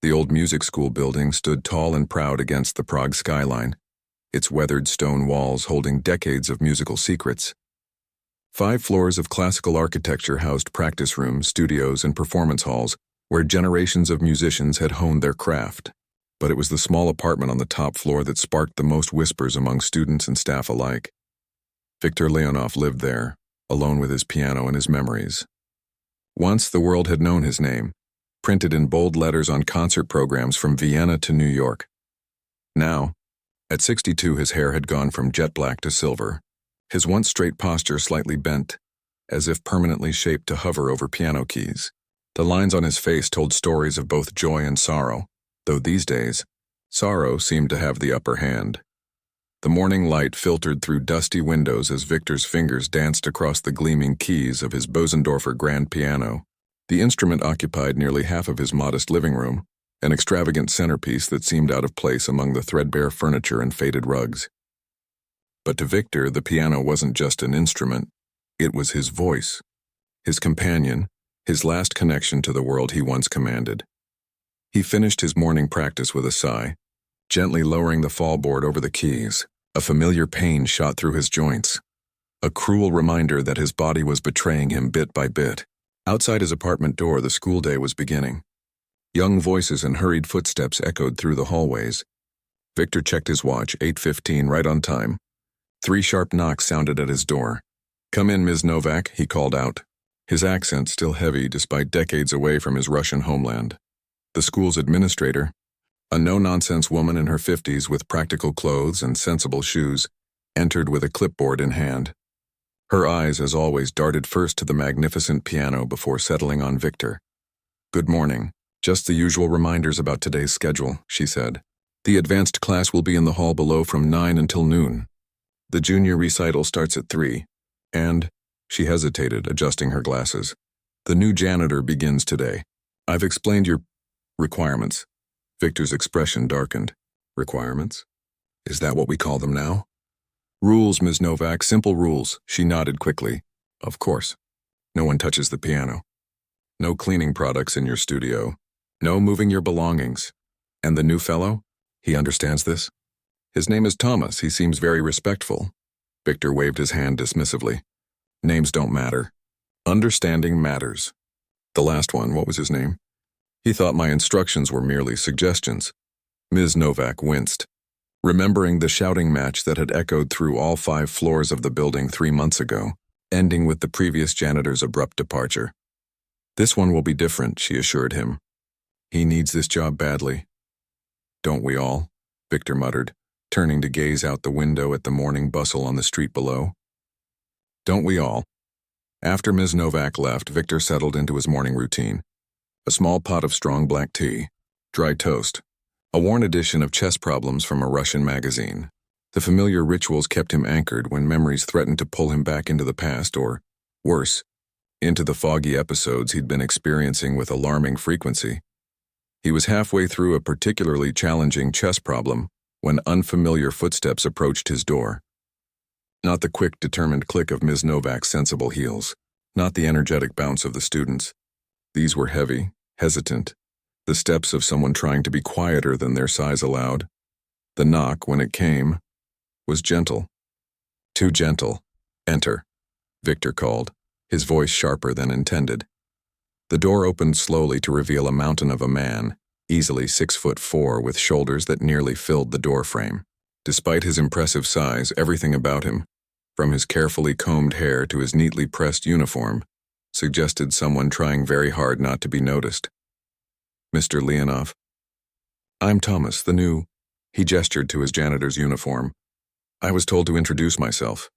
The old music school building stood tall and proud against the Prague skyline, its weathered stone walls holding decades of musical secrets. 5 floors of classical architecture housed practice rooms, studios, and performance halls where generations of musicians had honed their craft. But it was the small apartment on the top floor that sparked the most whispers among students and staff alike. Viktor Leonov lived there, alone with his piano and his memories. Once the world had known his name, printed in bold letters on concert programs from Vienna to New York. Now, at 62, his hair had gone from jet black to silver, his once straight posture slightly bent, as if permanently shaped to hover over piano keys. The lines on his face told stories of both joy and sorrow, though these days, sorrow seemed to have the upper hand. The morning light filtered through dusty windows as Victor's fingers danced across the gleaming keys of his Bosendorfer grand piano. The instrument occupied nearly half of his modest living room, an extravagant centerpiece that seemed out of place among the threadbare furniture and faded rugs. But to Victor, the piano wasn't just an instrument. It was his voice, his companion, his last connection to the world he once commanded. He finished his morning practice with a sigh, gently lowering the fallboard over the keys. A familiar pain shot through his joints, a cruel reminder that his body was betraying him bit by bit. Outside his apartment door, the school day was beginning. Young voices and hurried footsteps echoed through the hallways. Victor checked his watch, 8:15, right on time. 3 sharp knocks sounded at his door. "Come in, Ms. Novak," he called out, his accent still heavy despite decades away from his Russian homeland. The school's administrator, a no-nonsense woman in her 50s with practical clothes and sensible shoes, entered with a clipboard in hand. Her eyes, as always, darted first to the magnificent piano before settling on Victor. "Good morning. Just the usual reminders about today's schedule," she said. "The advanced class will be in the hall below from 9 until noon. The junior recital starts at 3, and," she hesitated, adjusting her glasses, "the new janitor begins today. I've explained your requirements." Victor's expression darkened. "Requirements? Is that what we call them now?" "Rules, Ms. Novak, simple rules," she nodded quickly. "Of course. No one touches the piano. No cleaning products in your studio. No moving your belongings. And the new fellow? He understands this? His name is Thomas. He seems very respectful." Victor waved his hand dismissively. "Names don't matter. Understanding matters." "The last one, what was his name?" "He thought my instructions were merely suggestions." Ms. Novak winced, remembering the shouting match that had echoed through all 5 floors of the building 3 months ago, ending with the previous janitor's abrupt departure. "This one will be different," she assured him. "He needs this job badly." "Don't we all?" Victor muttered, turning to gaze out the window at the morning bustle on the street below. "Don't we all?" After Ms. Novak left, Victor settled into his morning routine. A small pot of strong black tea, dry toast, a worn edition of chess problems from a Russian magazine. The familiar rituals kept him anchored when memories threatened to pull him back into the past or, worse, into the foggy episodes he'd been experiencing with alarming frequency. He was halfway through a particularly challenging chess problem when unfamiliar footsteps approached his door. Not the quick, determined click of Ms. Novak's sensible heels, not the energetic bounce of the students. These were heavy, hesitant, the steps of someone trying to be quieter than their size allowed. The knock, when it came, was gentle. Too gentle. "Enter," Victor called, his voice sharper than intended. The door opened slowly to reveal a mountain of a man, easily 6'4", with shoulders that nearly filled the doorframe. Despite his impressive size, everything about him, from his carefully combed hair to his neatly pressed uniform, suggested someone trying very hard not to be noticed. "Mr. Leonov." "I'm Thomas, the new—" He gestured to his janitor's uniform. "I was told to introduce myself."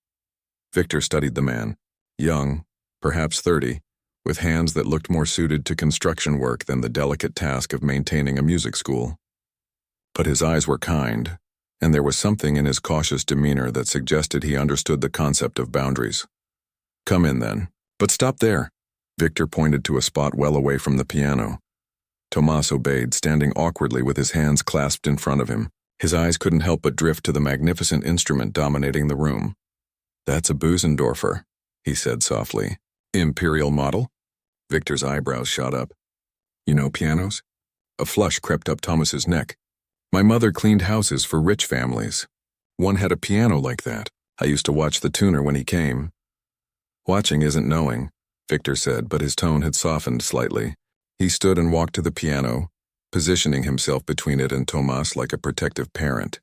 Victor studied the man, young, perhaps 30, with hands that looked more suited to construction work than the delicate task of maintaining a music school. But his eyes were kind, and there was something in his cautious demeanor that suggested he understood the concept of boundaries. "Come in, then. But stop there." Victor pointed to a spot well away from the piano. Tomas obeyed, standing awkwardly with his hands clasped in front of him. His eyes couldn't help but drift to the magnificent instrument dominating the room. "That's a Bosendorfer," he said softly. "Imperial model?" Victor's eyebrows shot up. "You know pianos?" A flush crept up Thomas's neck. My mother cleaned houses for rich families. One had a piano like that. I used to watch the tuner when he came. Watching isn't knowing, Victor said, but his tone had softened slightly. He stood and walked to the piano, positioning himself between it and Tomas like a protective parent.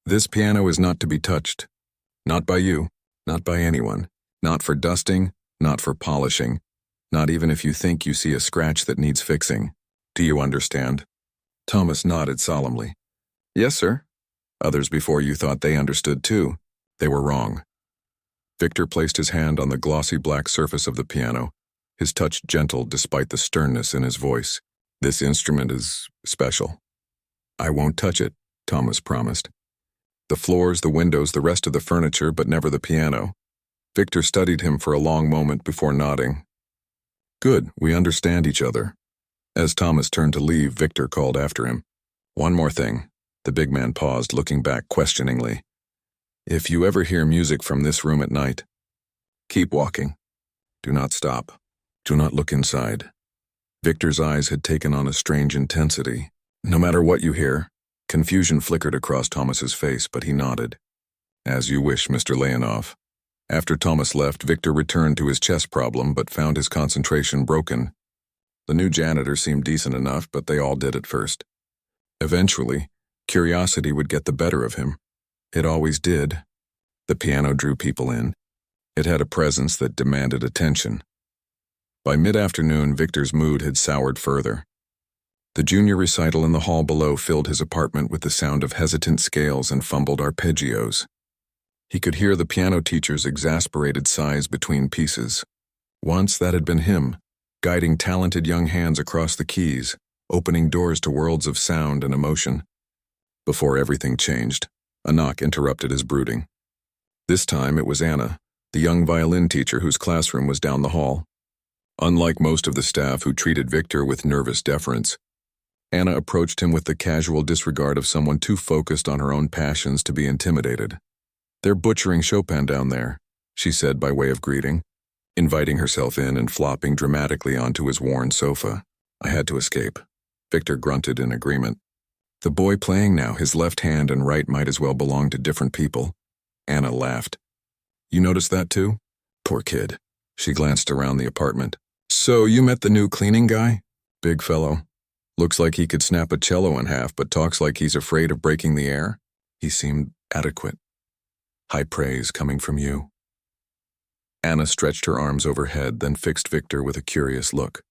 This piano is not to be touched. Not by you, not by anyone. Not for dusting, not for polishing. Not even if you think you see a scratch that needs fixing. Do you understand? Thomas nodded solemnly. Yes, sir. Others before you thought they understood too. They were wrong. Victor placed his hand on the glossy black surface of the piano, his touch gentle despite the sternness in his voice. This instrument is special. I won't touch it, Thomas promised. The floors, the windows, the rest of the furniture, but never the piano. Victor studied him for a long moment before nodding. Good, we understand each other. As Thomas turned to leave, Victor called after him. One more thing. The big man paused, looking back questioningly. If you ever hear music from this room at night, keep walking. Do not stop. Do not look inside. Victor's eyes had taken on a strange intensity. No matter what you hear, confusion flickered across Thomas's face, but he nodded. As you wish, Mr. Leonov. After Thomas left, Victor returned to his chess problem, but found his concentration broken. The new janitor seemed decent enough, but they all did at first. Eventually, curiosity would get the better of him. It always did. The piano drew people in. It had a presence that demanded attention. By mid-afternoon, Victor's mood had soured further. The junior recital in the hall below filled his apartment with the sound of hesitant scales and fumbled arpeggios. He could hear the piano teacher's exasperated sighs between pieces. Once that had been him, guiding talented young hands across the keys, opening doors to worlds of sound and emotion. Before everything changed, a knock interrupted his brooding. This time it was Anna, the young violin teacher whose classroom was down the hall. Unlike most of the staff who treated Victor with nervous deference, Anna approached him with the casual disregard of someone too focused on her own passions to be intimidated. They're butchering Chopin down there, she said by way of greeting, inviting herself in and flopping dramatically onto his worn sofa. I had to escape. Victor grunted in agreement. The boy playing now, his left hand and right might as well belong to different people. Anna laughed. You noticed that too? Poor kid. She glanced around the apartment. So you met the new cleaning guy? Big fellow. Looks like he could snap a cello in half, but talks like he's afraid of breaking the air. He seemed adequate. High praise coming from you. Anna stretched her arms overhead, then fixed Victor with a curious look.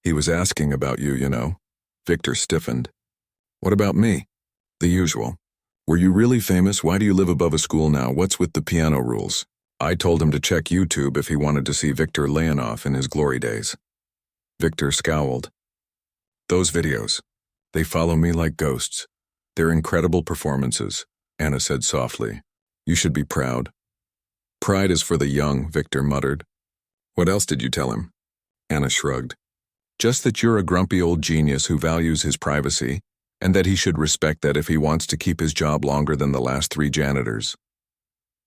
He was asking about you, you know. Victor stiffened. What about me? The usual. Were you really famous? Why do you live above a school now? What's with the piano rules? I told him to check YouTube if he wanted to see Victor Leonov in his glory days. Victor scowled. Those videos. They follow me like ghosts. They're incredible performances, Anna said softly. You should be proud. Pride is for the young, Victor muttered. What else did you tell him? Anna shrugged. Just that you're a grumpy old genius who values his privacy, and that he should respect that if he wants to keep his job longer than the last 3 janitors.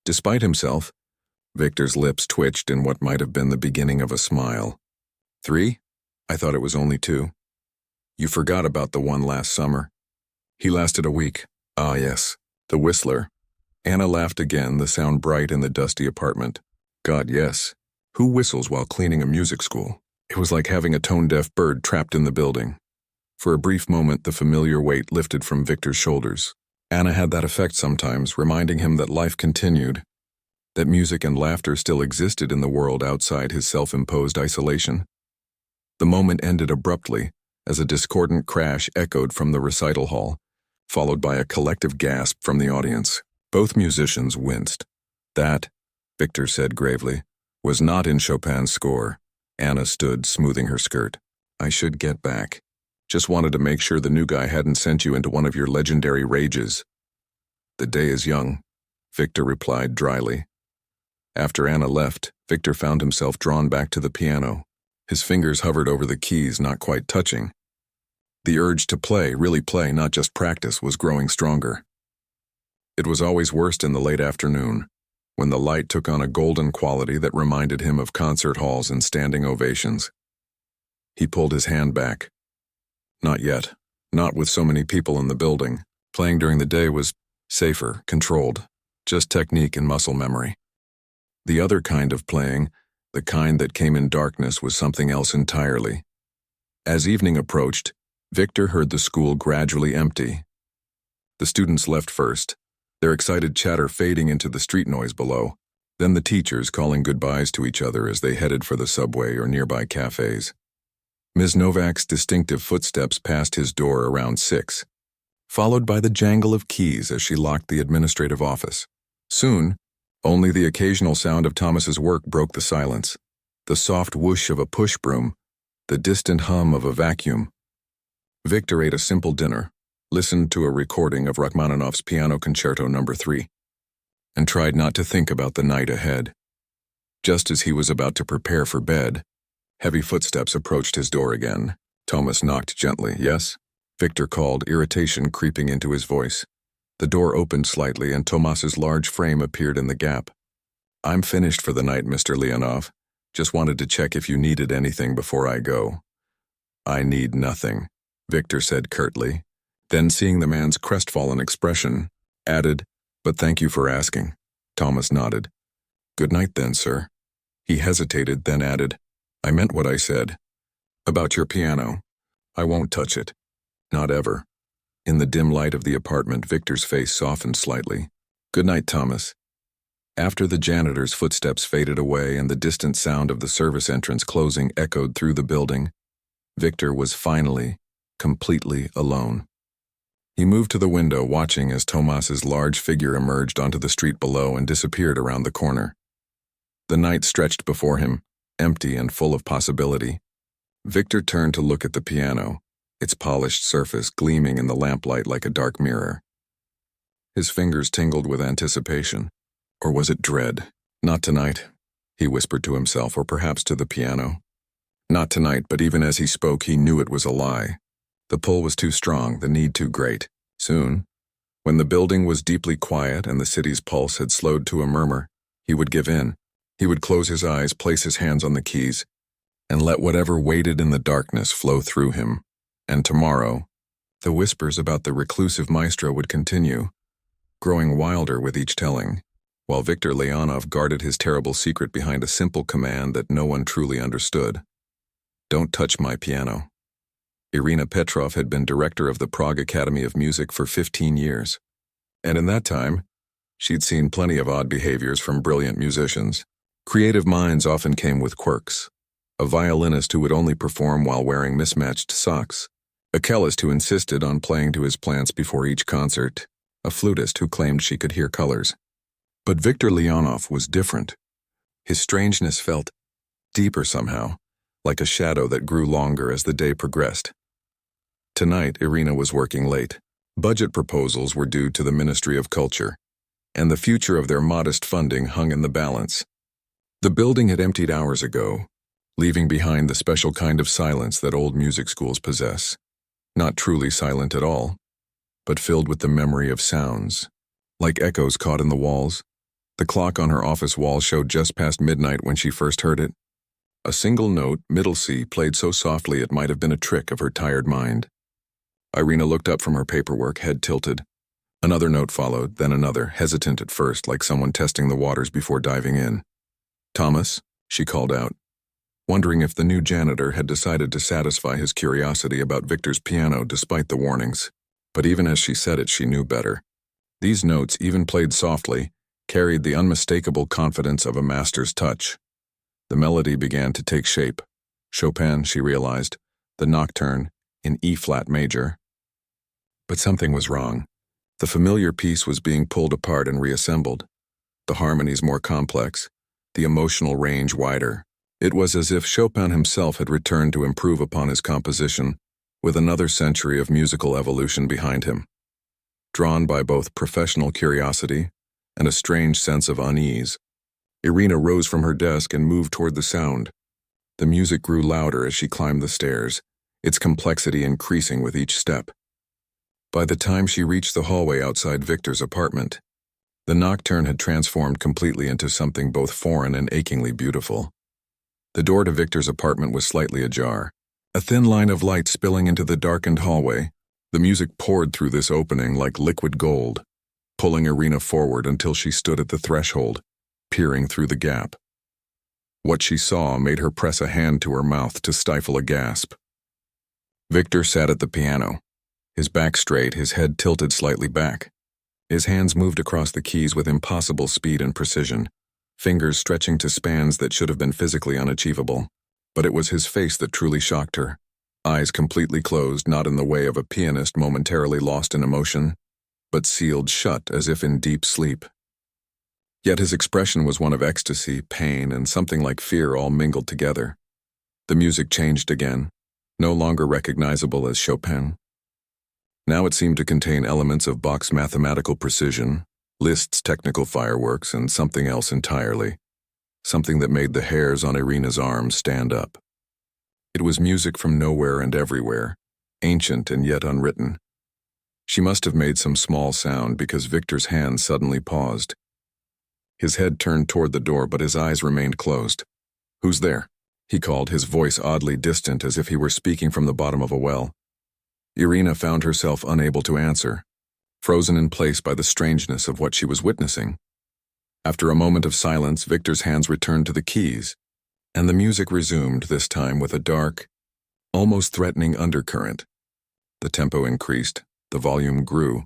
Despite himself, Victor's lips twitched in what might have been the beginning of a smile. 3? I thought it was only 2. You forgot about the one last summer. He lasted a week. Ah, yes, the Whistler. Anna laughed again, the sound bright in the dusty apartment. God, yes. Who whistles while cleaning a music school? It was like having a tone-deaf bird trapped in the building. For a brief moment, the familiar weight lifted from Victor's shoulders. Anna had that effect sometimes, reminding him that life continued, that music and laughter still existed in the world outside his self-imposed isolation. The moment ended abruptly, as a discordant crash echoed from the recital hall, followed by a collective gasp from the audience. Both musicians winced. That, Victor said gravely, was not in Chopin's score. Anna stood, smoothing her skirt. I should get back. Just wanted to make sure the new guy hadn't sent you into one of your legendary rages. The day is young, Victor replied dryly. After Anna left, Victor found himself drawn back to the piano. His fingers hovered over the keys, not quite touching. The urge to play, really play, not just practice, was growing stronger. It was always worst in the late afternoon, when the light took on a golden quality that reminded him of concert halls and standing ovations. He pulled his hand back. Not yet. Not with so many people in the building. Playing during the day was safer, controlled, just technique and muscle memory. The other kind of playing, the kind that came in darkness, was something else entirely. As evening approached, Victor heard the school gradually empty. The students left first, their excited chatter fading into the street noise below, then the teachers calling goodbyes to each other as they headed for the subway or nearby cafes. Ms. Novak's distinctive footsteps passed his door around 6, followed by the jangle of keys as she locked the administrative office. Soon, only the occasional sound of Thomas's work broke the silence, the soft whoosh of a push broom, the distant hum of a vacuum. Victor ate a simple dinner, listened to a recording of Rachmaninoff's Piano Concerto No. 3, and tried not to think about the night ahead. Just as he was about to prepare for bed, heavy footsteps approached his door again. Thomas knocked gently. "Yes?" Victor called, irritation creeping into his voice. The door opened slightly and Thomas's large frame appeared in the gap. "I'm finished for the night, Mr. Leonov. Just wanted to check if you needed anything before I go." "I need nothing," Victor said curtly. Then, seeing the man's crestfallen expression, added, "But thank you for asking." Thomas nodded. "Good night then, sir." He hesitated, then added, "I meant what I said. About your piano. I won't touch it. Not ever." In the dim light of the apartment, Victor's face softened slightly. "Good night, Thomas." After the janitor's footsteps faded away and the distant sound of the service entrance closing echoed through the building, Victor was finally, completely alone. He moved to the window, watching as Thomas's large figure emerged onto the street below and disappeared around the corner. The night stretched before him, empty and full of possibility. Victor turned to look at the piano, its polished surface gleaming in the lamplight like a dark mirror. His fingers tingled with anticipation. Or was it dread? "Not tonight," he whispered to himself, or perhaps to the piano. Not tonight, but even as he spoke, he knew it was a lie. The pull was too strong, the need too great. Soon, when the building was deeply quiet and the city's pulse had slowed to a murmur, he would give in. He would close his eyes, place his hands on the keys, and let whatever waited in the darkness flow through him. And tomorrow, the whispers about the reclusive maestro would continue, growing wilder with each telling, while Victor Leonov guarded his terrible secret behind a simple command that no one truly understood. "Don't touch my piano." Irina Petrov had been director of the Prague Academy of Music for 15 years. And in that time, she'd seen plenty of odd behaviors from brilliant musicians. Creative minds often came with quirks. A violinist who would only perform while wearing mismatched socks. A cellist who insisted on playing to his plants before each concert. A flutist who claimed she could hear colors. But Victor Leonov was different. His strangeness felt deeper somehow, like a shadow that grew longer as the day progressed. Tonight, Irina was working late. Budget proposals were due to the Ministry of Culture, and the future of their modest funding hung in the balance. The building had emptied hours ago, leaving behind the special kind of silence that old music schools possess. Not truly silent at all, but filled with the memory of sounds, like echoes caught in the walls. The clock on her office wall showed just past midnight when she first heard it. A single note, middle C, played so softly it might have been a trick of her tired mind. Irina looked up from her paperwork, head tilted. Another note followed, then another, hesitant at first, like someone testing the waters before diving in. "Thomas," she called out, wondering if the new janitor had decided to satisfy his curiosity about Victor's piano despite the warnings. But even as she said it, she knew better. These notes, even played softly, carried the unmistakable confidence of a master's touch. The melody began to take shape. Chopin, she realized, the nocturne, in E-flat major. But something was wrong. The familiar piece was being pulled apart and reassembled. The harmonies more complex, the emotional range wider. It was as if Chopin himself had returned to improve upon his composition, with another century of musical evolution behind him. Drawn by both professional curiosity and a strange sense of unease, Irina rose from her desk and moved toward the sound. The music grew louder as she climbed the stairs, its complexity increasing with each step. By the time she reached the hallway outside Victor's apartment, the nocturne had transformed completely into something both foreign and achingly beautiful. The door to Victor's apartment was slightly ajar, A thin line of light spilling into the darkened hallway, the music poured through this opening like liquid gold, pulling Irina forward until she stood at the threshold, peering through the gap. What she saw made her press a hand to her mouth to stifle a gasp. Victor sat at the piano, his back straight, his head tilted slightly back. His hands moved across the keys with impossible speed and precision, fingers stretching to spans that should have been physically unachievable. But it was his face that truly shocked her, eyes completely closed, not in the way of a pianist momentarily lost in emotion, but sealed shut as if in deep sleep. Yet his expression was one of ecstasy, pain, and something like fear all mingled together. The music changed again, no longer recognizable as Chopin. Now it seemed to contain elements of Bach's mathematical precision, Liszt's technical fireworks, and something else entirely, something that made the hairs on Irina's arms stand up. It was music from nowhere and everywhere, ancient and yet unwritten. She must have made some small sound because Victor's hand suddenly paused. His head turned toward the door, but his eyes remained closed. "Who's there?" he called, his voice oddly distant as if he were speaking from the bottom of a well. Irina found herself unable to answer, frozen in place by the strangeness of what she was witnessing. After a moment of silence, Victor's hands returned to the keys, and the music resumed, this time with a dark, almost threatening undercurrent. The tempo increased, the volume grew,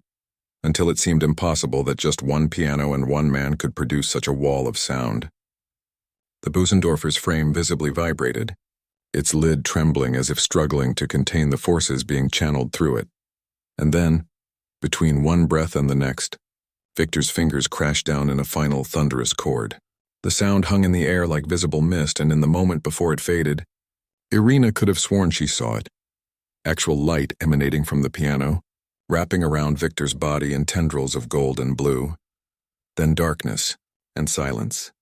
until it seemed impossible that just one piano and one man could produce such a wall of sound. The Bösendorfer's frame visibly vibrated, its lid trembling as if struggling to contain the forces being channeled through it. And then, between one breath and the next, Victor's fingers crashed down in a final thunderous chord. The sound hung in the air like visible mist, and in the moment before it faded, Irina could have sworn she saw it. Actual light emanating from the piano, wrapping around Victor's body in tendrils of gold and blue. Then darkness and silence.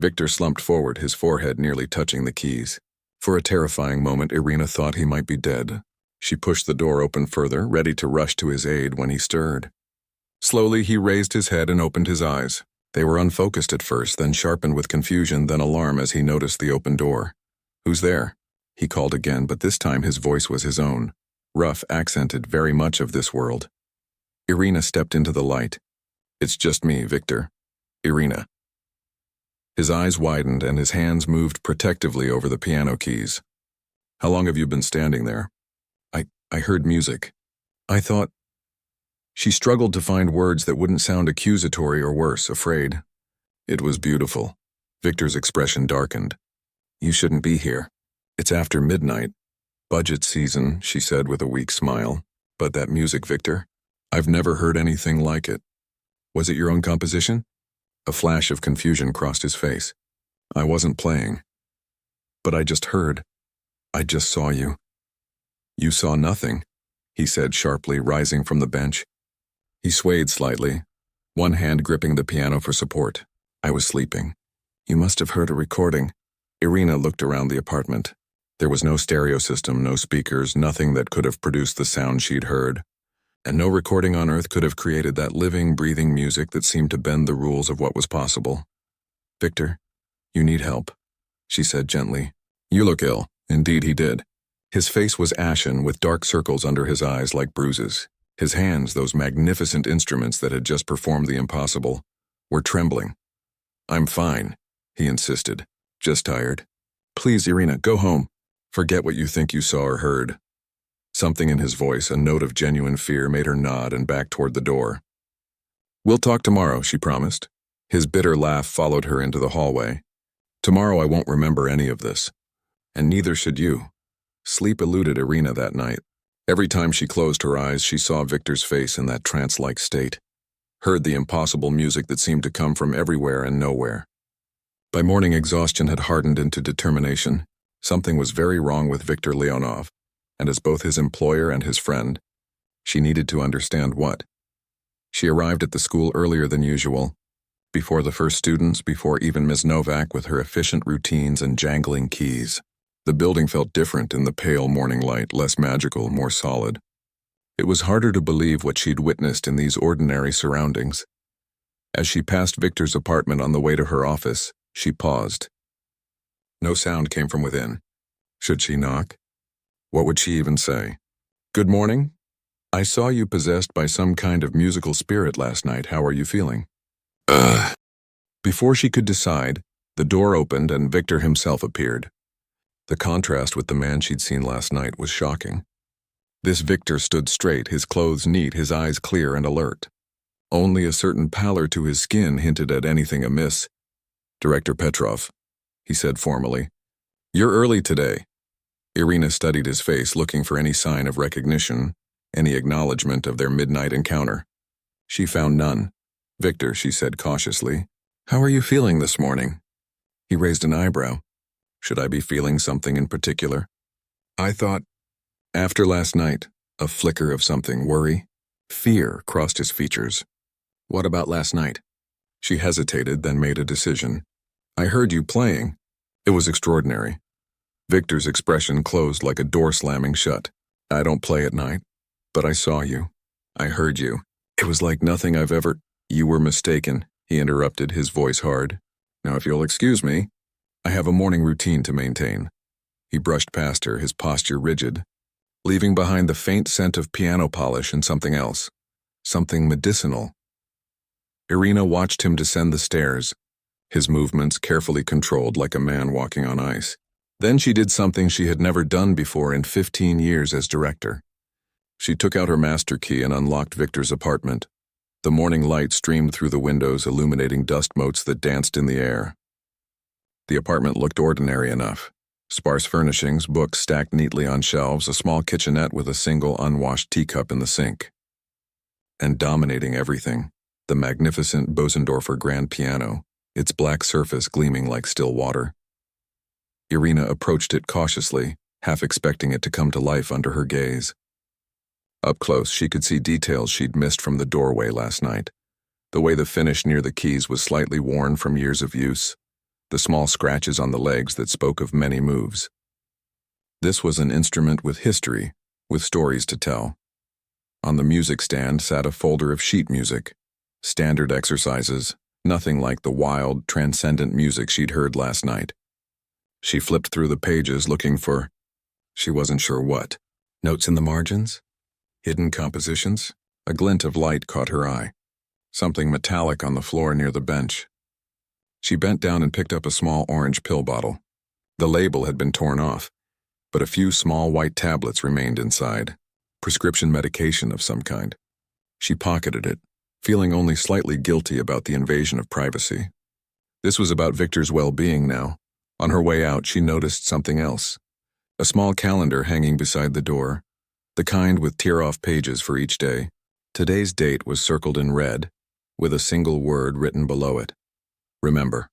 Victor slumped forward, his forehead nearly touching the keys. For a terrifying moment, Irina thought he might be dead. She pushed the door open further, ready to rush to his aid when he stirred. Slowly, he raised his head and opened his eyes. They were unfocused at first, then sharpened with confusion, then alarm as he noticed the open door. "Who's there?" he called again, but this time his voice was his own, rough, accented, very much of this world. Irina stepped into the light. "It's just me, Victor. Irina." His eyes widened and his hands moved protectively over the piano keys. "How long have you been standing there?" I heard music. I thought..." She struggled to find words that wouldn't sound accusatory or worse, afraid. "It was beautiful." Victor's expression darkened. "You shouldn't be here. It's after midnight. Budget season," she said with a weak smile. "But that music, Victor, I've never heard anything like it. Was it your own composition?" A flash of confusion crossed his face. "I wasn't playing. But I just heard. I just saw you." "You saw nothing," he said sharply, rising from the bench. He swayed slightly, one hand gripping the piano for support. "I was sleeping." "You must have heard a recording." Irina looked around the apartment. There was no stereo system, no speakers, nothing that could have produced the sound she'd heard. And no recording on earth could have created that living, breathing music that seemed to bend the rules of what was possible. "Victor, you need help," she said gently. "You look ill." Indeed he did. His face was ashen, with dark circles under his eyes like bruises. His hands, those magnificent instruments that had just performed the impossible, were trembling. "I'm fine," he insisted. "Just tired." "Please, Irina, go home. Forget what you think you saw or heard." Something in his voice, a note of genuine fear, made her nod and back toward the door. "We'll talk tomorrow," she promised. His bitter laugh followed her into the hallway. "Tomorrow I won't remember any of this. And neither should you." Sleep eluded Irina that night. Every time she closed her eyes, she saw Victor's face in that trance-like state, heard the impossible music that seemed to come from everywhere and nowhere. By morning, exhaustion had hardened into determination. Something was very wrong with Victor Leonov, and as both his employer and his friend, she needed to understand what. She arrived at the school earlier than usual, before the first students, before even Ms. Novak with her efficient routines and jangling keys. The building felt different in the pale morning light, less magical, more solid. It was harder to believe what she'd witnessed in these ordinary surroundings. As she passed Victor's apartment on the way to her office, she paused. No sound came from within. Should she knock? What would she even say? Good morning. I saw you possessed by some kind of musical spirit last night. How are you feeling? Before she could decide, the door opened and Victor himself appeared. The contrast with the man she'd seen last night was shocking. This Victor stood straight, his clothes neat, his eyes clear and alert. Only a certain pallor to his skin hinted at anything amiss. Director Petrov, he said formally. You're early today. Irina studied his face, looking for any sign of recognition, any acknowledgement of their midnight encounter. She found none. Victor, she said cautiously, how are you feeling this morning? He raised an eyebrow. Should I be feeling something in particular? I thought, after last night, a flicker of something, worry, fear crossed his features. What about last night? She hesitated, then made a decision. I heard you playing. It was extraordinary. Victor's expression closed like a door slamming shut. I don't play at night, but I saw you. I heard you. It was like nothing I've ever— You were mistaken, he interrupted, his voice hard. Now if you'll excuse me, I have a morning routine to maintain. He brushed past her, his posture rigid, leaving behind the faint scent of piano polish and something else. Something medicinal. Irina watched him descend the stairs, his movements carefully controlled like a man walking on ice. Then she did something she had never done before in 15 years as director. She took out her master key and unlocked Victor's apartment. The morning light streamed through the windows, illuminating dust motes that danced in the air. The apartment looked ordinary enough. Sparse furnishings, books stacked neatly on shelves, a small kitchenette with a single unwashed teacup in the sink. And dominating everything, the magnificent Bosendorfer grand piano, its black surface gleaming like still water. Irina approached it cautiously, half expecting it to come to life under her gaze. Up close, she could see details she'd missed from the doorway last night. The way the finish near the keys was slightly worn from years of use, the small scratches on the legs that spoke of many moves. This was an instrument with history, with stories to tell. On the music stand sat a folder of sheet music, standard exercises, nothing like the wild, transcendent music she'd heard last night. She flipped through the pages looking for— she wasn't sure what. Notes in the margins? Hidden compositions? A glint of light caught her eye. Something metallic on the floor near the bench. She bent down and picked up a small orange pill bottle. The label had been torn off, but a few small white tablets remained inside. Prescription medication of some kind. She pocketed it, feeling only slightly guilty about the invasion of privacy. This was about Victor's well-being now. On her way out, she noticed something else. A small calendar hanging beside the door, the kind with tear-off pages for each day. Today's date was circled in red, with a single word written below it. Remember.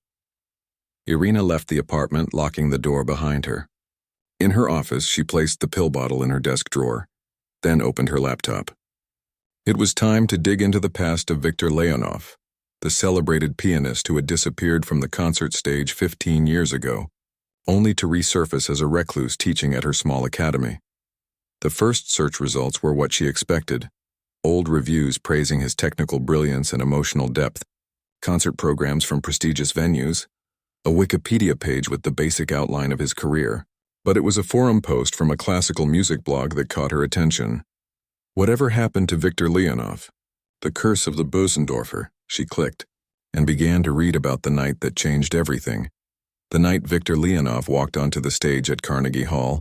Irina left the apartment, locking the door behind her. In her office, she placed the pill bottle in her desk drawer, then opened her laptop. It was time to dig into the past of Victor Leonov, the celebrated pianist who had disappeared from the concert stage 15 years ago, only to resurface as a recluse teaching at her small academy. The first search results were what she expected. Old reviews praising his technical brilliance and emotional depth, concert programs from prestigious venues, a Wikipedia page with the basic outline of his career. But it was a forum post from a classical music blog that caught her attention. Whatever happened to Victor Leonov? The curse of the Bosendorfer, she clicked, and began to read about the night that changed everything. The night Victor Leonov walked onto the stage at Carnegie Hall,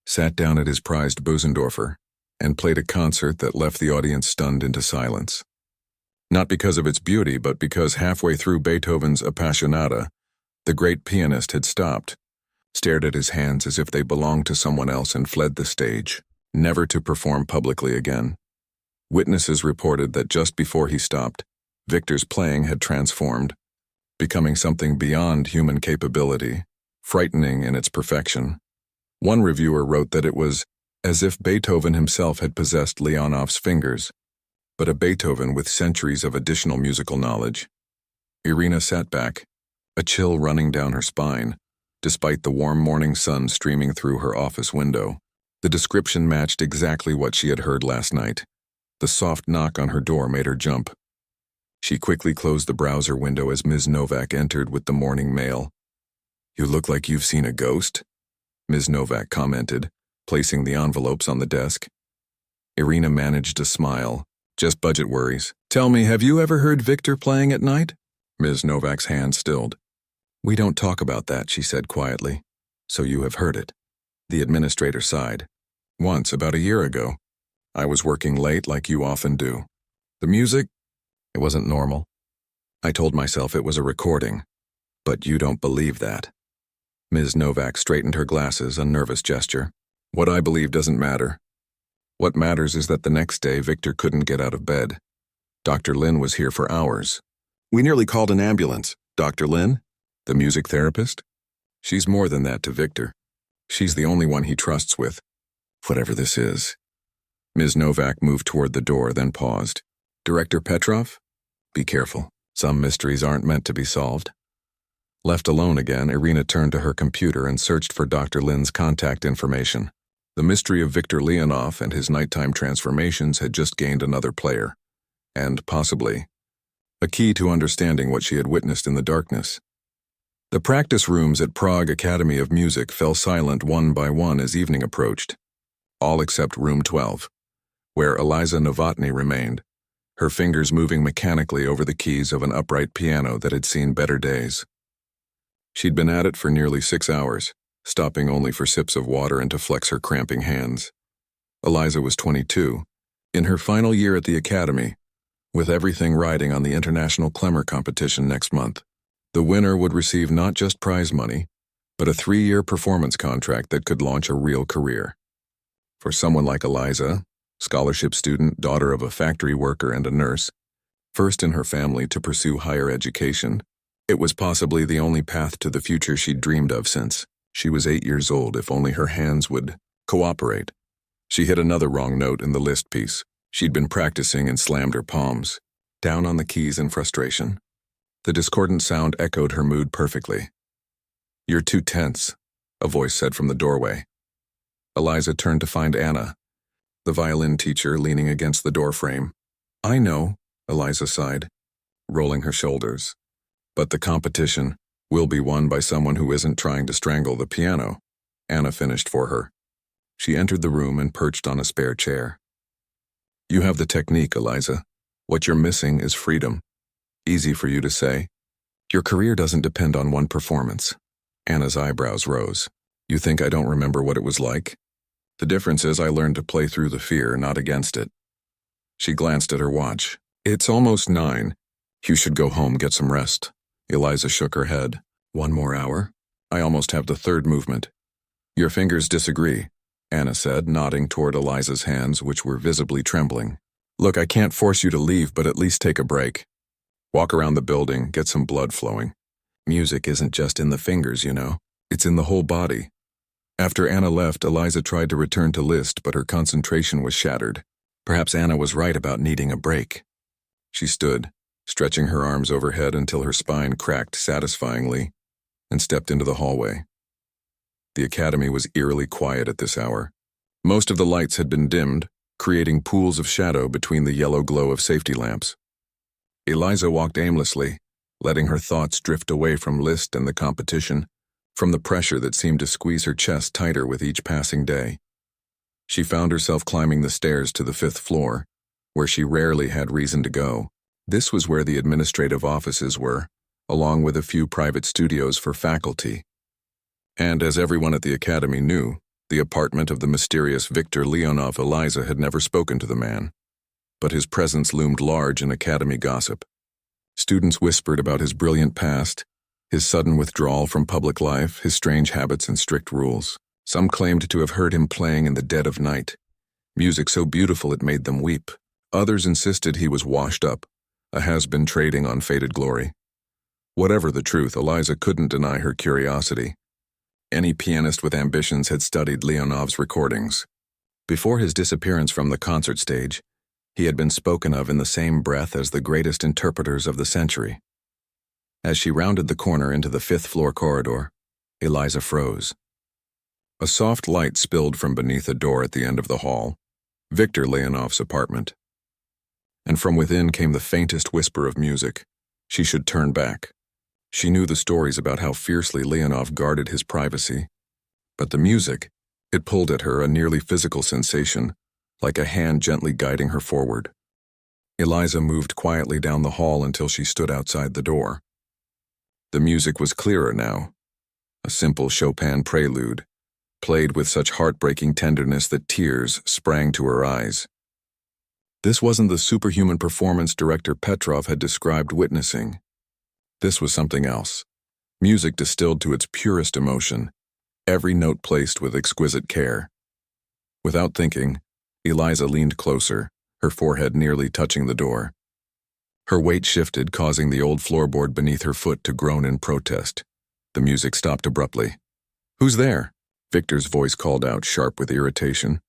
sat down at his prized Bosendorfer, and played a concert that left the audience stunned into silence. Not because of its beauty, but because halfway through Beethoven's Appassionata, the great pianist had stopped, stared at his hands as if they belonged to someone else and fled the stage, never to perform publicly again. Witnesses reported that just before he stopped, Victor's playing had transformed, becoming something beyond human capability, frightening in its perfection. One reviewer wrote that it was as if Beethoven himself had possessed Leonov's fingers, but a Beethoven with centuries of additional musical knowledge. Irina sat back, a chill running down her spine, despite the warm morning sun streaming through her office window. The description matched exactly what she had heard last night. The soft knock on her door made her jump. She quickly closed the browser window as Ms. Novak entered with the morning mail. You look like you've seen a ghost. Ms. Novak commented, placing the envelopes on the desk. Irina managed a smile. Just budget worries. Tell me, have you ever heard Victor playing at night? Ms. Novak's hand stilled. We don't talk about that, she said quietly. So you have heard it. The administrator sighed. Once, about a year ago. I was working late like you often do. The music? It wasn't normal. I told myself it was a recording. But you don't believe that. Ms. Novak straightened her glasses, a nervous gesture. What I believe doesn't matter. What matters is that the next day Victor couldn't get out of bed. Dr. Lin was here for hours. We nearly called an ambulance. Dr. Lin? The music therapist? She's more than that to Victor. She's the only one he trusts with. Whatever this is. Ms. Novak moved toward the door, then paused. Director Petrov? Be careful. Some mysteries aren't meant to be solved. Left alone again, Irina turned to her computer and searched for Dr. Lin's contact information. The mystery of Victor Leonov and his nighttime transformations had just gained another player. And, possibly, a key to understanding what she had witnessed in the darkness. The practice rooms at Prague Academy of Music fell silent one by one as evening approached. All except room 12, where Eliza Novotny remained, her fingers moving mechanically over the keys of an upright piano that had seen better days. She'd been at it for nearly 6 hours, stopping only for sips of water and to flex her cramping hands. Eliza was 22, in her final year at the academy, with everything riding on the international Clemmer competition next month. The winner would receive not just prize money, but a 3-year performance contract that could launch a real career. For someone like Eliza, scholarship student, daughter of a factory worker and a nurse, first in her family to pursue higher education, it was possibly the only path to the future she'd dreamed of since she was 8 years old, if only her hands would cooperate. She hit another wrong note in the Liszt piece. She'd been practicing and slammed her palms, down on the keys in frustration. The discordant sound echoed her mood perfectly. You're too tense, a voice said from the doorway. Eliza turned to find Anna, the violin teacher, leaning against the doorframe. I know, Eliza sighed, rolling her shoulders. But the competition will be won by someone who isn't trying to strangle the piano, Anna finished for her. She entered the room and perched on a spare chair. You have the technique, Eliza. What you're missing is freedom. Easy for you to say. Your career doesn't depend on one performance. Anna's eyebrows rose. You think I don't remember what it was like? The difference is I learned to play through the fear, not against it. She glanced at her watch. It's almost 9. You should go home, get some rest. Eliza shook her head. 1 more hour? I almost have the 3rd movement. Your fingers disagree, Anna said, nodding toward Eliza's hands, which were visibly trembling. Look, I can't force you to leave, but at least take a break. Walk around the building, get some blood flowing. Music isn't just in the fingers, you know. It's in the whole body. After Anna left, Eliza tried to return to Liszt, but her concentration was shattered. Perhaps Anna was right about needing a break. She stood, stretching her arms overhead until her spine cracked satisfyingly, and stepped into the hallway. The academy was eerily quiet at this hour. Most of the lights had been dimmed, creating pools of shadow between the yellow glow of safety lamps. Eliza walked aimlessly, letting her thoughts drift away from Liszt and the competition, from the pressure that seemed to squeeze her chest tighter with each passing day. She found herself climbing the stairs to the 5th floor, where she rarely had reason to go. This was where the administrative offices were, along with a few private studios for faculty. And as everyone at the academy knew, the apartment of the mysterious Victor Leonov. Eliza had never spoken to the man, but his presence loomed large in academy gossip. Students whispered about his brilliant past, his sudden withdrawal from public life, his strange habits and strict rules. Some claimed to have heard him playing in the dead of night, music so beautiful it made them weep. Others insisted he was washed up, a has-been trading on faded glory. Whatever the truth, Eliza couldn't deny her curiosity. Any pianist with ambitions had studied Leonov's recordings. Before his disappearance from the concert stage, he had been spoken of in the same breath as the greatest interpreters of the century. As she rounded the corner into the 5th floor corridor, Eliza froze. A soft light spilled from beneath a door at the end of the hall, Victor Leonov's apartment. And from within came the faintest whisper of music. She should turn back. She knew the stories about how fiercely Leonov guarded his privacy, But the music, it pulled at her, a nearly physical sensation, like a hand gently guiding her forward. Eliza moved quietly down the hall until she stood outside the door. The music was clearer now, a simple Chopin prelude, played with such heartbreaking tenderness that tears sprang to her eyes. This wasn't the superhuman performance director Petrov had described witnessing. This was something else. Music distilled to its purest emotion, every note placed with exquisite care. Without thinking, Eliza leaned closer, her forehead nearly touching the door. Her weight shifted, causing the old floorboard beneath her foot to groan in protest. The music stopped abruptly. "Who's there?" Victor's voice called out, sharp with irritation.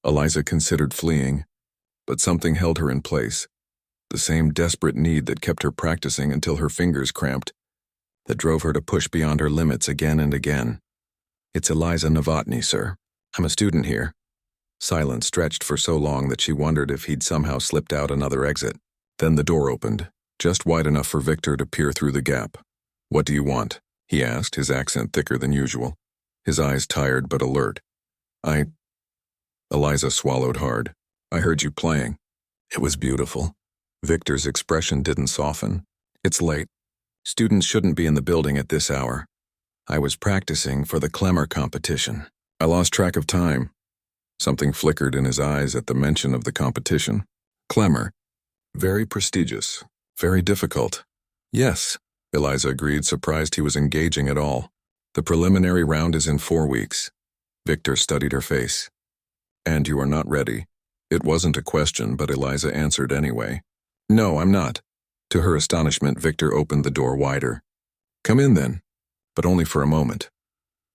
Eliza considered fleeing, but something held her in place. The same desperate need that kept her practicing until her fingers cramped, that drove her to push beyond her limits again and again. "It's Eliza Novotny, sir. I'm a student here." Silence stretched for so long that she wondered if he'd somehow slipped out another exit. Then the door opened, just wide enough for Victor to peer through the gap. "What do you want?" he asked, his accent thicker than usual, his eyes tired but alert. Eliza swallowed hard. "I heard you playing." "It was beautiful." Victor's expression didn't soften. "It's late. Students shouldn't be in the building at this hour. I was practicing for the Clemmer competition." "I lost track of time." Something flickered in his eyes at the mention of the competition. "Clemmer. Very prestigious. Very difficult." "Yes," Eliza agreed, surprised he was engaging at all. "The preliminary round is in 4 weeks." Victor studied her face. "And you are not ready?" It wasn't a question, but Eliza answered anyway. "No, I'm not." To her astonishment, Victor opened the door wider. "Come in then." But only for a moment.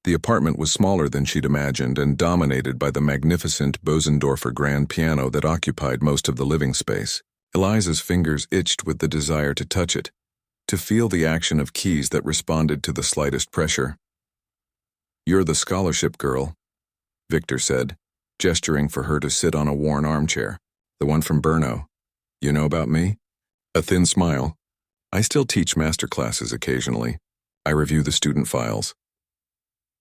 The apartment was smaller than she'd imagined and dominated by the magnificent Bosendorfer grand piano that occupied most of the living space. Eliza's fingers itched with the desire to touch it, to feel the action of keys that responded to the slightest pressure. "You're the scholarship girl," Victor said, gesturing for her to sit on a worn armchair. "The one from Brno. You know about me?" A thin smile. "I still teach master classes occasionally. I review the student files."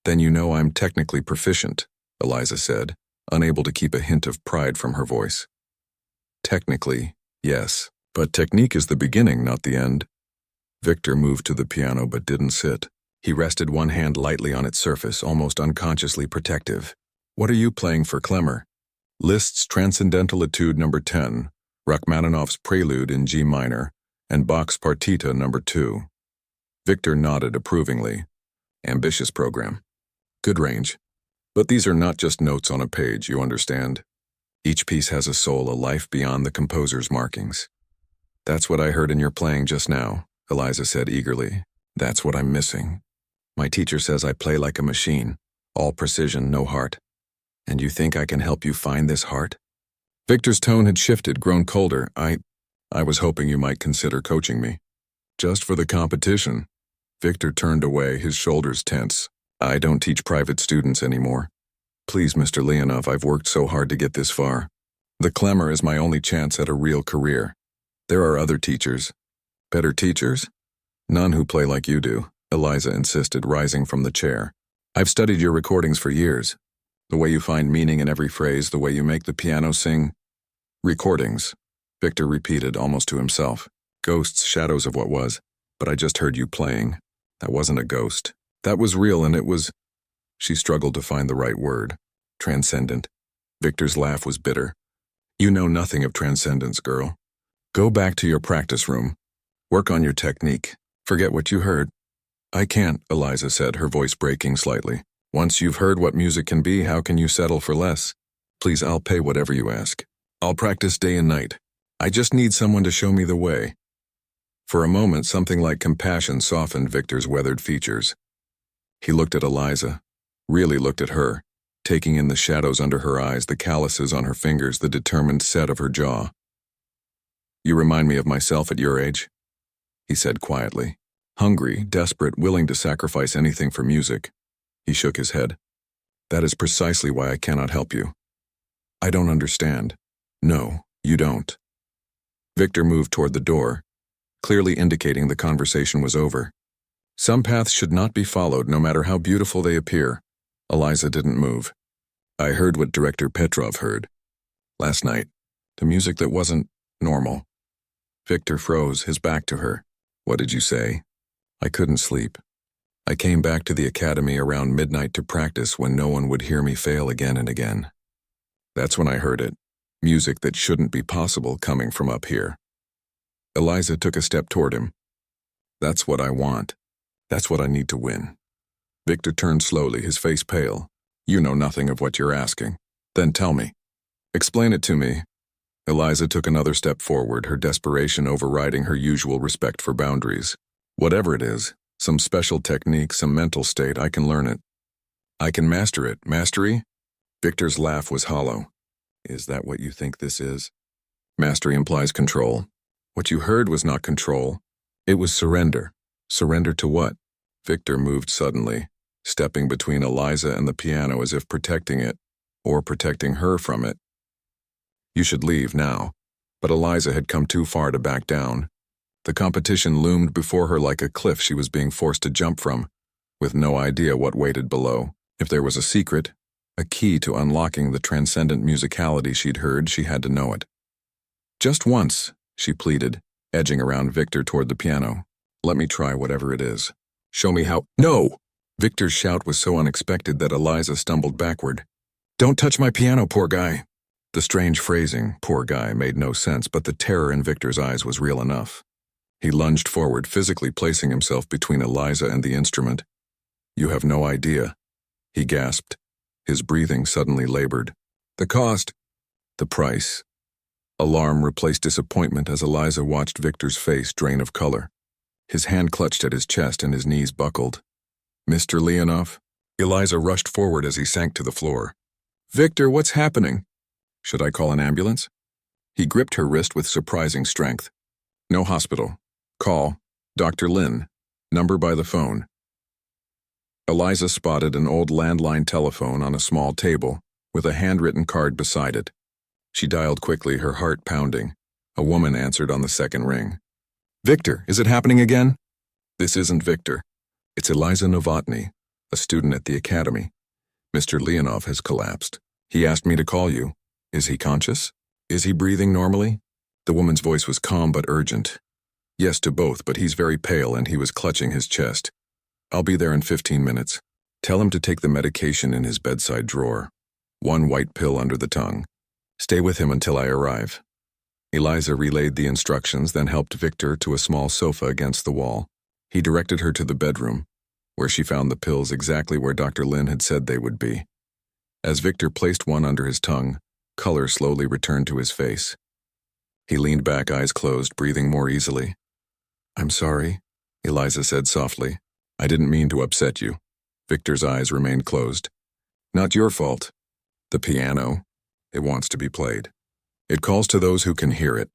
"Then you know I'm technically proficient," Eliza said, unable to keep a hint of pride from her voice. "Technically, yes, but technique is the beginning, not the end." Victor moved to the piano but didn't sit. He rested one hand lightly on its surface, almost unconsciously protective. "What are you playing for Clemmer?" "Liszt's Transcendental Etude No. 10, Rachmaninoff's Prelude in G minor, and Bach's Partita No. 2. Victor nodded approvingly. "Ambitious program. Good range. But these are not just notes on a page, you understand. Each piece has a soul, a life beyond the composer's markings." "That's what I heard in your playing just now," Eliza said eagerly. "That's what I'm missing. My teacher says I play like a machine, all precision, no heart. And you think I can help you find this heart?" Victor's tone had shifted, grown colder. I was hoping you might consider coaching me." "Just for the competition?" Victor turned away, his shoulders tense. "I don't teach private students anymore. Please, Mr. Leonov, I've worked so hard to get this far. The Clemmer is my only chance at a real career. There are other teachers." "Better teachers?" "None who play like you do," Eliza insisted, rising from the chair. "I've studied your recordings for years. The way you find meaning in every phrase, the way you make the piano sing." "Recordings," Victor repeated almost to himself. "Ghosts, shadows of what was. But I just heard you playing. That wasn't a ghost. That was real, and it was—" She struggled to find the right word. "Transcendent." Victor's laugh was bitter. "You know nothing of transcendence, girl. Go back to your practice room. Work on your technique. Forget what you heard." "I can't," Eliza said, her voice breaking slightly. "Once you've heard what music can be, how can you settle for less? Please, I'll pay whatever you ask. I'll practice day and night. I just need someone to show me the way." For a moment, something like compassion softened Victor's weathered features. He looked at Eliza, really looked at her, taking in the shadows under her eyes, the calluses on her fingers, the determined set of her jaw. "You remind me of myself at your age," he said quietly. "Hungry, desperate, willing to sacrifice anything for music." He shook his head. "That is precisely why I cannot help you." "I don't understand." "No, you don't." Victor moved toward the door, clearly indicating the conversation was over. "Some paths should not be followed, no matter how beautiful they appear," Eliza didn't move. I heard what Director Petrov heard. Last night, the music that wasn't normal. Victor froze, his back to her. What did you say? I couldn't sleep. I came back to the academy around midnight to practice when no one would hear me fail again and again. That's when I heard it. Music that shouldn't be possible coming from up here. Eliza took a step toward him. That's what I want. That's what I need to win. Victor turned slowly, his face pale. You know nothing of what you're asking. Then tell me. Explain it to me. Eliza took another step forward, her desperation overriding her usual respect for boundaries. Whatever it is, some special technique, some mental state, I can learn it. I can master it. Mastery? Victor's laugh was hollow. Is that what you think this is? Mastery implies control. What you heard was not control. It was surrender. Surrender to what? Victor moved suddenly, stepping between Eliza and the piano as if protecting it, or protecting her from it. You should leave now. But Eliza had come too far to back down. The competition loomed before her like a cliff she was being forced to jump from, with no idea what waited below. If there was a secret, a key to unlocking the transcendent musicality she'd heard, she had to know it. Just once, she pleaded, edging around Victor toward the piano. Let me try whatever it is. Show me how— No! Victor's shout was so unexpected that Eliza stumbled backward. Don't touch my piano, poor guy. The strange phrasing, poor guy, made no sense, but the terror in Victor's eyes was real enough. He lunged forward, physically placing himself between Eliza and the instrument. You have no idea, he gasped, his breathing suddenly labored. The cost. The price. Alarm replaced disappointment as Eliza watched Victor's face drain of color. His hand clutched at his chest and his knees buckled. Mr. Leonov? Eliza rushed forward as he sank to the floor. Victor, what's happening? Should I call an ambulance? He gripped her wrist with surprising strength. No hospital. Call Dr. Lin. Number by the phone. Eliza spotted an old landline telephone on a small table, with a handwritten card beside it. She dialed quickly, her heart pounding. A woman answered on the second ring. Victor, is it happening again? This isn't Victor. It's Eliza Novotny, a student at the academy. Mr. Leonov has collapsed. He asked me to call you. Is he conscious? Is he breathing normally? The woman's voice was calm but urgent. Yes to both, but he's very pale and he was clutching his chest. I'll be there in 15 minutes. Tell him to take the medication in his bedside drawer. 1 white pill under the tongue. Stay with him until I arrive. Eliza relayed the instructions, then helped Victor to a small sofa against the wall. He directed her to the bedroom, where she found the pills exactly where Dr. Lin had said they would be. As Victor placed one under his tongue, color slowly returned to his face. He leaned back, eyes closed, breathing more easily. I'm sorry, Eliza said softly. I didn't mean to upset you. Victor's eyes remained closed. Not your fault. The piano, it wants to be played. It calls to those who can hear it.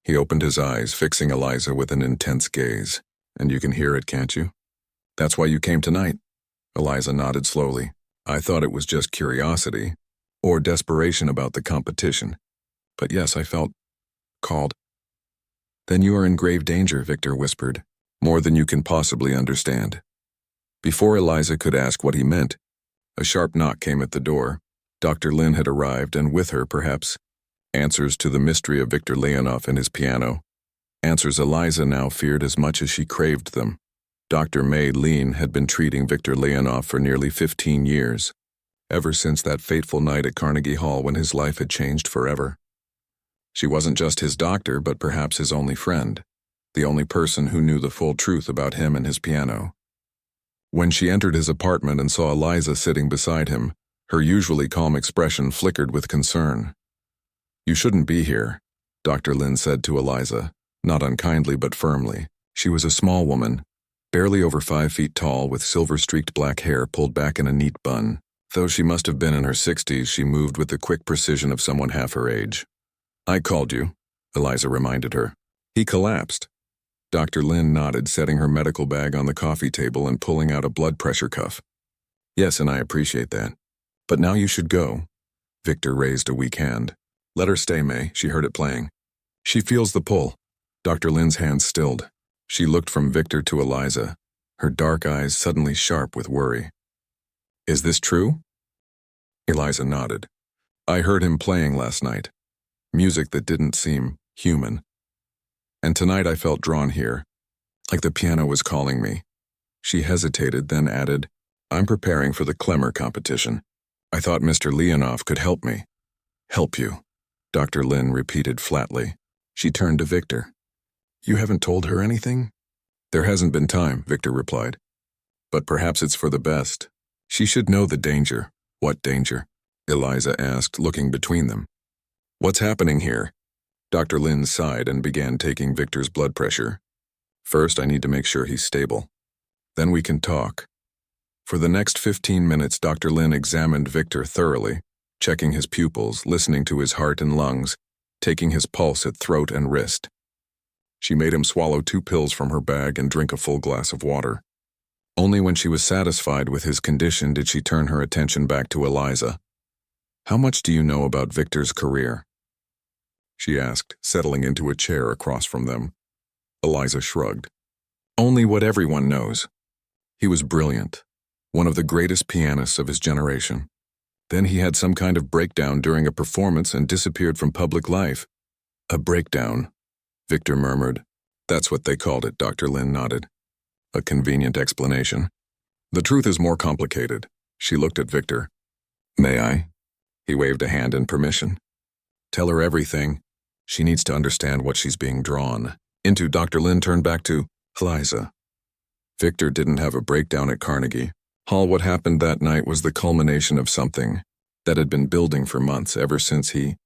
He opened his eyes, fixing Eliza with an intense gaze. And you can hear it, can't you? That's why you came tonight. Eliza nodded slowly. I thought it was just curiosity, or desperation about the competition. But yes, I felt called. Then you are in grave danger, Victor whispered, more than you can possibly understand. Before Eliza could ask what he meant, a sharp knock came at the door. Dr. Lin had arrived, and with her, perhaps, answers to the mystery of Victor Leonov and his piano. Answers Eliza now feared as much as she craved them. Dr. May Lean had been treating Victor Leonov for nearly 15 years, ever since that fateful night at Carnegie Hall when his life had changed forever. She wasn't just his doctor, but perhaps his only friend, the only person who knew the full truth about him and his piano. When she entered his apartment and saw Eliza sitting beside him, her usually calm expression flickered with concern. You shouldn't be here, Dr. Lin said to Eliza, not unkindly but firmly. She was a small woman, barely over 5 feet tall, with silver-streaked black hair pulled back in a neat bun. Though she must have been in her 60s, she moved with the quick precision of someone half her age. I called you, Eliza reminded her. He collapsed. Dr. Lin nodded, setting her medical bag on the coffee table and pulling out a blood pressure cuff. Yes, and I appreciate that. But now you should go. Victor raised a weak hand. Let her stay, May. She heard it playing. She feels the pull. Dr. Lin's hand stilled. She looked from Victor to Eliza, her dark eyes suddenly sharp with worry. Is this true? Eliza nodded. I heard him playing last night. Music that didn't seem human. And tonight I felt drawn here, like the piano was calling me. She hesitated, then added, I'm preparing for the Clemmer competition. I thought Mr. Leonoff could help me. Help you, Dr. Lin repeated flatly. She turned to Victor. You haven't told her anything? There hasn't been time, Victor replied. But perhaps it's for the best. She should know the danger. What danger? Eliza asked, looking between them. What's happening here? Dr. Lin sighed and began taking Victor's blood pressure. First, I need to make sure he's stable. Then we can talk. For the next 15 minutes, Dr. Lin examined Victor thoroughly, checking his pupils, listening to his heart and lungs, taking his pulse at throat and wrist. She made him swallow 2 pills from her bag and drink a full glass of water. Only when she was satisfied with his condition did she turn her attention back to Eliza. How much do you know about Victor's career? She asked, settling into a chair across from them. Eliza shrugged. Only what everyone knows. He was brilliant, one of the greatest pianists of his generation. Then he had some kind of breakdown during a performance and disappeared from public life. A breakdown, Victor murmured. That's what they called it, Dr. Lin nodded. A convenient explanation. The truth is more complicated. She looked at Victor. May I? He waved a hand in permission. Tell her everything. She needs to understand what she's being drawn into. Dr. Lin turned back to Eliza. Victor didn't have a breakdown at Carnegie Hall. What happened that night was the culmination of something that had been building for months, ever since he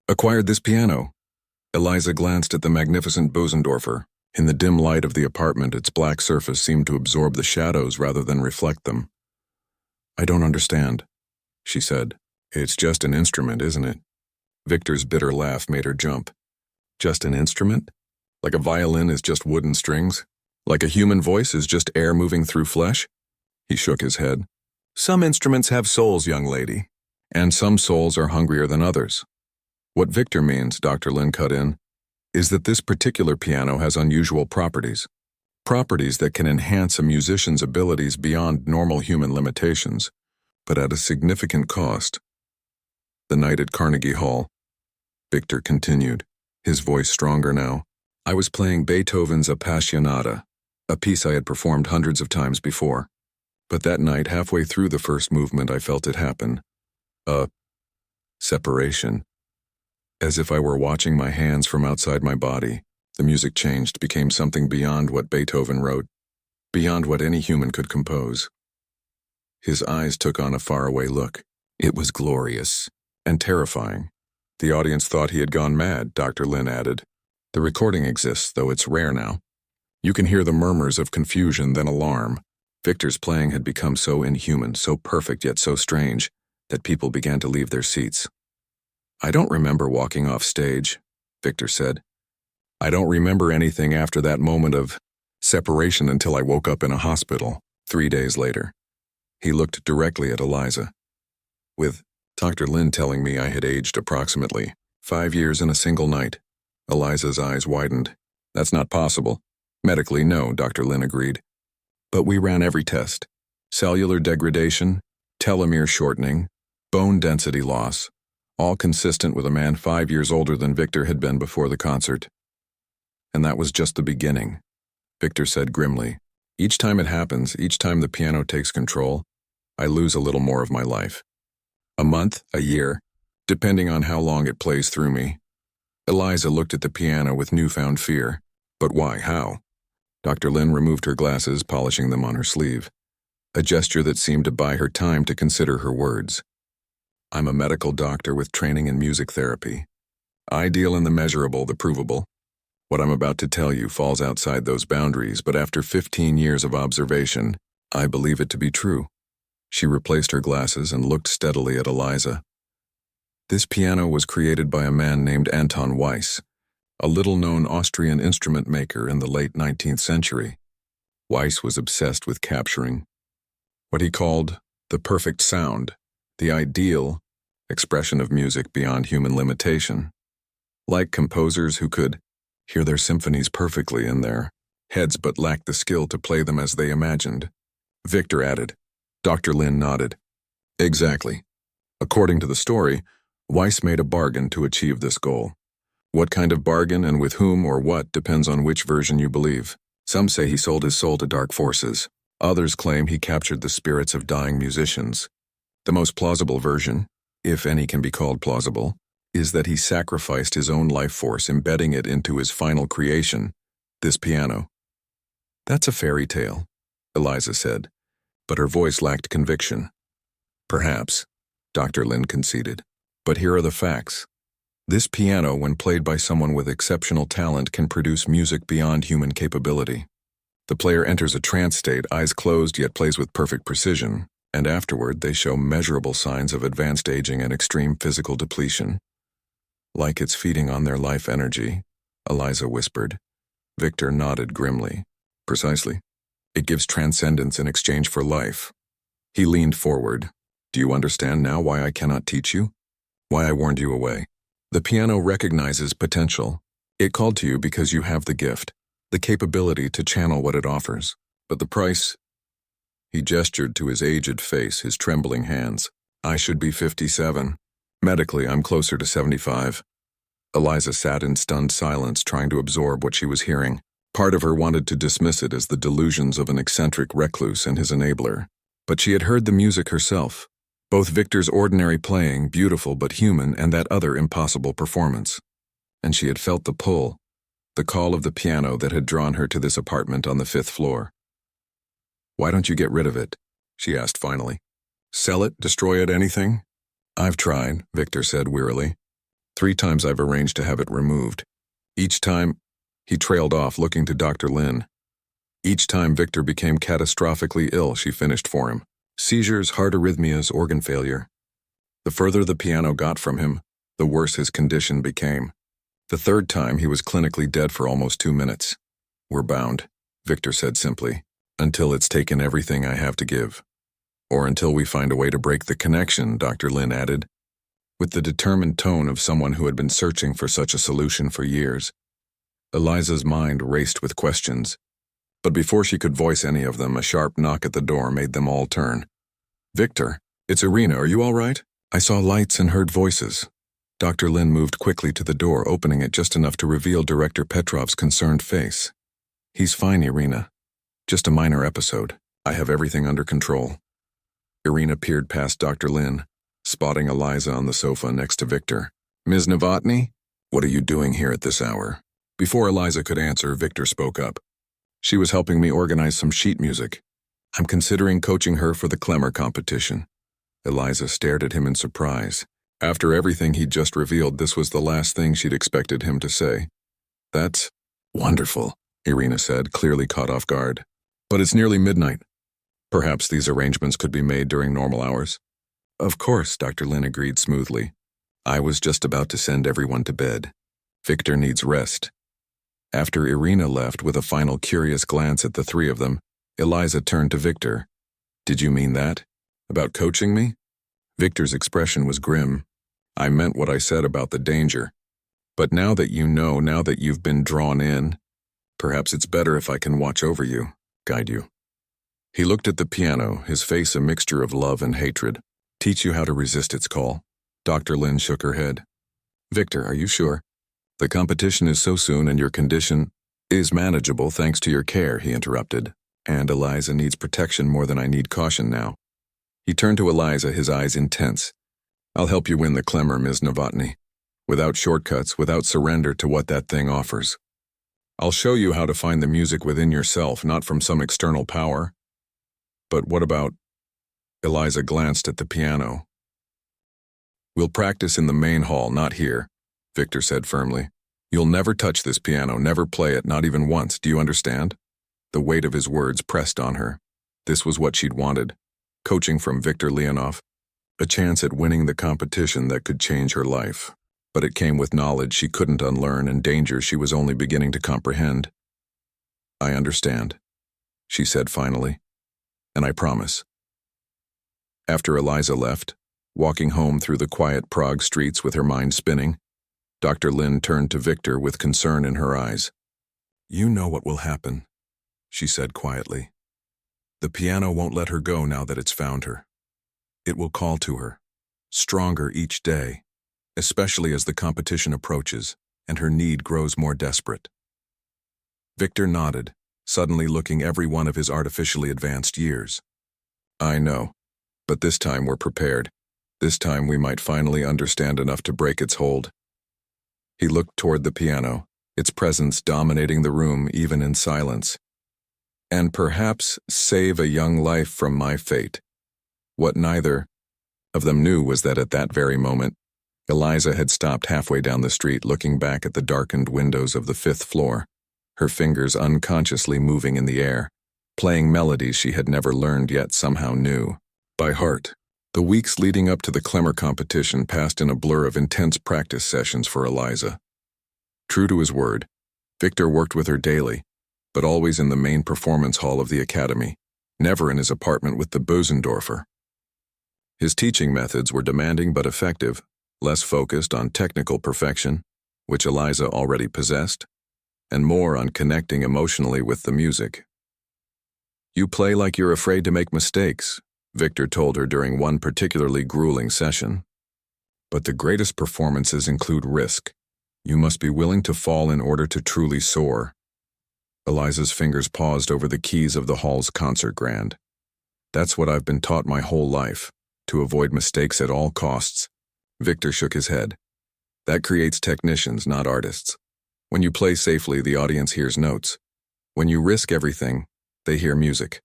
acquired this piano. Eliza glanced at the magnificent Bosendorfer. In the dim light of the apartment, its black surface seemed to absorb the shadows rather than reflect them. I don't understand, she said. It's just an instrument, isn't it? Victor's bitter laugh made her jump. Just an instrument? Like a violin is just wooden strings? Like a human voice is just air moving through flesh? He shook his head. Some instruments have souls, young lady, and some souls are hungrier than others. What Victor means, Dr. Lin cut in, is that this particular piano has unusual properties. Properties that can enhance a musician's abilities beyond normal human limitations, but at a significant cost. The night at Carnegie Hall, Victor continued, his voice stronger now. I was playing Beethoven's Appassionata, a piece I had performed hundreds of times before. But that night, halfway through the first movement, I felt it happen. A separation. As if I were watching my hands from outside my body, the music changed, became something beyond what Beethoven wrote, beyond what any human could compose. His eyes took on a faraway look. It was glorious and terrifying. The audience thought he had gone mad, Dr. Lin added. The recording exists, though it's rare now. You can hear the murmurs of confusion, then alarm. Victor's playing had become so inhuman, so perfect yet so strange, that people began to leave their seats. I don't remember walking off stage, Victor said. I don't remember anything after that moment of separation until I woke up in a hospital 3 days later. He looked directly at Eliza. With Dr. Lin telling me I had aged approximately 5 years in a single night. Eliza's eyes widened. That's not possible. Medically, no, Dr. Lin agreed. But we ran every test. Cellular degradation, telomere shortening, bone density loss, all consistent with a man 5 years older than Victor had been before the concert. And that was just the beginning, Victor said grimly. Each time it happens, each time the piano takes control, I lose a little more of my life. A month, a year, depending on how long it plays through me. Eliza looked at the piano with newfound fear. But why? How? Dr. Lin removed her glasses, polishing them on her sleeve, a gesture that seemed to buy her time to consider her words. I'm a medical doctor with training in music therapy. I deal in the measurable, the provable. What I'm about to tell you falls outside those boundaries, but after 15 years of observation, I believe it to be true. She replaced her glasses and looked steadily at Eliza. This piano was created by a man named Anton Weiss, a little-known Austrian instrument maker in the late 19th century. Weiss was obsessed with capturing what he called the perfect sound, the ideal expression of music beyond human limitation. Like composers who could hear their symphonies perfectly in their heads but lacked the skill to play them as they imagined. Victor added. Dr. Lin nodded. Exactly. According to the story, Weiss made a bargain to achieve this goal. What kind of bargain and with whom or what depends on which version you believe. Some say he sold his soul to dark forces. Others claim he captured the spirits of dying musicians. The most plausible version, if any can be called plausible, is that he sacrificed his own life force, embedding it into his final creation, this piano. That's a fairy tale, Eliza said, but her voice lacked conviction. Perhaps, Dr. Lin conceded, but here are the facts. This piano, when played by someone with exceptional talent, can produce music beyond human capability. The player enters a trance state, eyes closed, yet plays with perfect precision, and afterward they show measurable signs of advanced aging and extreme physical depletion. Like it's feeding on their life energy, Eliza whispered. Victor nodded grimly. Precisely. It gives transcendence in exchange for life. He leaned forward. Do you understand now why I cannot teach you? Why I warned you away? The piano recognizes potential. It called to you because you have the gift, the capability to channel what it offers. But the price? He gestured to his aged face, his trembling hands. I should be 57. Medically, I'm closer to 75. Eliza sat in stunned silence, trying to absorb what she was hearing. Part of her wanted to dismiss it as the delusions of an eccentric recluse and his enabler. But she had heard the music herself. Both Victor's ordinary playing, beautiful but human, and that other impossible performance. And she had felt the pull, the call of the piano that had drawn her to this apartment on the 5th floor. Why don't you get rid of it? She asked finally. Sell it? Destroy it? Anything? I've tried, Victor said wearily. 3 times I've arranged to have it removed. Each time, he trailed off, looking to Dr. Lin. Each time Victor became catastrophically ill, she finished for him. Seizures, heart arrhythmias, organ failure. The further the piano got from him, the worse his condition became. The 3rd time, he was clinically dead for almost 2 minutes. We're bound, Victor said simply, until it's taken everything I have to give. Or until we find a way to break the connection, Dr. Lin added, with the determined tone of someone who had been searching for such a solution for years. Eliza's mind raced with questions. But before she could voice any of them, a sharp knock at the door made them all turn. Victor, it's Irina, are you all right? I saw lights and heard voices. Dr. Lin moved quickly to the door, opening it just enough to reveal Director Petrov's concerned face. He's fine, Irina. Just a minor episode. I have everything under control. Irina peered past Dr. Lin, spotting Eliza on the sofa next to Victor. Ms. Novotny? What are you doing here at this hour? Before Eliza could answer, Victor spoke up. She was helping me organize some sheet music. I'm considering coaching her for the Clemmer competition. Eliza stared at him in surprise. After everything he'd just revealed, this was the last thing she'd expected him to say. That's wonderful, Irina said, clearly caught off guard. But it's nearly midnight. Perhaps these arrangements could be made during normal hours. Of course, Dr. Lin agreed smoothly. I was just about to send everyone to bed. Victor needs rest. After Irina left with a final curious glance at the 3 of them, Eliza turned to Victor. Did you mean that? About coaching me? Victor's expression was grim. I meant what I said about the danger. But now that you know, now that you've been drawn in, perhaps it's better if I can watch over you, guide you. He looked at the piano, his face a mixture of love and hatred. Teach you how to resist its call. Dr. Lin shook her head. Victor, are you sure? The competition is so soon and your condition is manageable thanks to your care, he interrupted. And Eliza needs protection more than I need caution now. He turned to Eliza, his eyes intense. I'll help you win the Clemmer, Ms. Novotny. Without shortcuts, without surrender to what that thing offers. I'll show you how to find the music within yourself, not from some external power. But what about... Eliza glanced at the piano. We'll practice in the main hall, not here, Victor said firmly. You'll never touch this piano, never play it, not even once, do you understand? The weight of his words pressed on her. This was what she'd wanted. Coaching from Victor Leonov. A chance at winning the competition that could change her life. But it came with knowledge she couldn't unlearn and danger she was only beginning to comprehend. I understand, she said finally. And I promise. After Eliza left, walking home through the quiet Prague streets with her mind spinning, Dr. Lin turned to Victor with concern in her eyes. You know what will happen, she said quietly. The piano won't let her go now that it's found her. It will call to her, stronger each day, especially as the competition approaches and her need grows more desperate. Victor nodded, suddenly looking every one of his artificially advanced years. I know, but this time we're prepared. This time we might finally understand enough to break its hold. He looked toward the piano, its presence dominating the room even in silence. And perhaps save a young life from my fate. What neither of them knew was that at that very moment, Eliza had stopped halfway down the street looking back at the darkened windows of the 5th floor, her fingers unconsciously moving in the air, playing melodies she had never learned yet somehow knew by heart. The weeks leading up to the Clemmer competition passed in a blur of intense practice sessions for Eliza. True to his word, Victor worked with her daily, but always in the main performance hall of the academy, never in his apartment with the Bösendorfer. His teaching methods were demanding but effective, less focused on technical perfection, which Eliza already possessed, and more on connecting emotionally with the music. You play like you're afraid to make mistakes, Victor told her during one particularly grueling session. But the greatest performances include risk. You must be willing to fall in order to truly soar. Eliza's fingers paused over the keys of the hall's concert grand. That's what I've been taught my whole life, to avoid mistakes at all costs. Victor shook his head. That creates technicians, not artists. When you play safely, the audience hears notes. When you risk everything, they hear music.